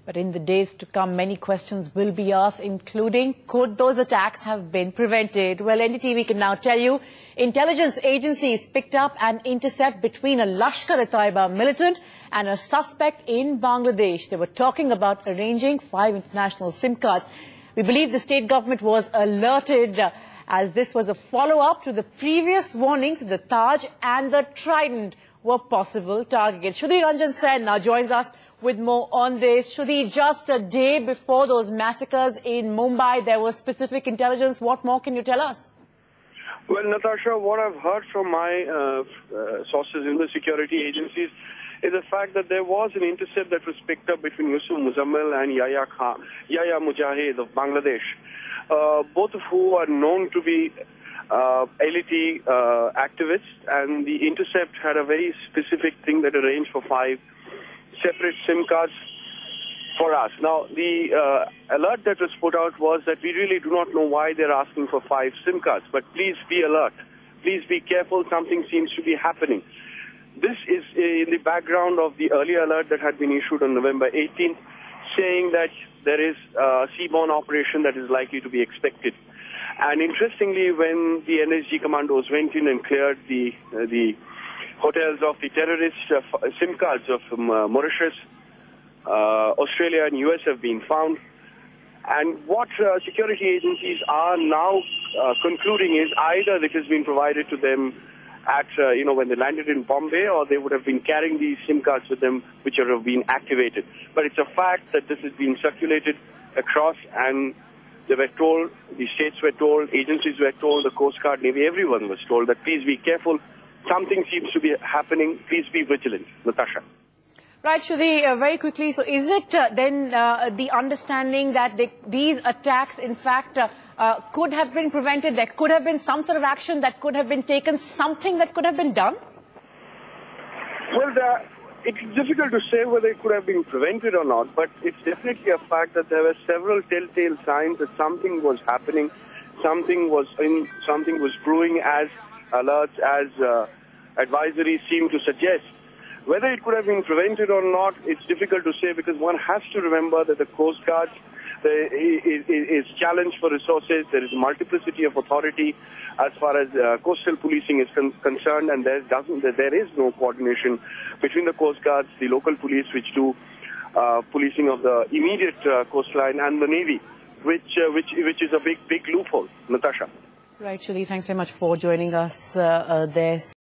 But in the days to come, many questions will be asked, including, could those attacks have been prevented? Well, NDTV can now tell you, intelligence agencies picked up an intercept between a Lashkar-e-Taiba militant and a suspect in Bangladesh. They were talking about arranging 5 international SIM cards. We believe the state government was alerted as this was a follow-up to the previous warnings that the Taj and the Trident were possible targets. Shudhi Ranjan Sen now joins us with more on this. Shudhi, just a day before those massacres in Mumbai, there was specific intelligence. What more can you tell us? Well, Natasha, what I've heard from my sources in the security agencies is the fact that there was an intercept that was picked up between Yusuf Muzammil and Yahya Mujahid of Bangladesh, both of who are known to be LET activists, and the intercept had a very specific thing that arranged for 5 separate SIM cards for us. Now, the alert that was put out was that we really do not know why they're asking for 5 SIM cards, but please be alert. Please be careful. Something seems to be happening. This is in the background of the earlier alert that had been issued on November 18th, saying that there is a seaborne operation that is likely to be expected. And interestingly, when the NSG commandos went in and cleared the hotels of the terrorist SIM cards of Mauritius, Australia and US have been found. And what security agencies are now concluding is either it has been provided to them at, when they landed in Bombay, or they would have been carrying these SIM cards with them, which have been activated. But it's a fact that this has been circulated across, and they were told, the states were told, agencies were told, the Coast Guard, Navy, everyone was told that please be careful. Something seems to be happening. Please be vigilant. Natasha. Right, Shudhi, very quickly. So is it then the understanding that these attacks, in fact, could have been prevented? There could have been some sort of action that could have been taken, something that could have been done? Well, it's difficult to say whether it could have been prevented or not, but it's definitely a fact that there were several telltale signs that something was happening, something was brewing, as alerts, as advisories seem to suggest. Whether it could have been prevented or not, it's difficult to say, because one has to remember that the Coast Guard is challenged for resources. There is a multiplicity of authority as far as coastal policing is concerned, and there is no coordination between the Coast Guards, the local police, which do policing of the immediate coastline, and the Navy, which is a big loophole. Natasha. Right, Shudhi, thanks very much for joining us there.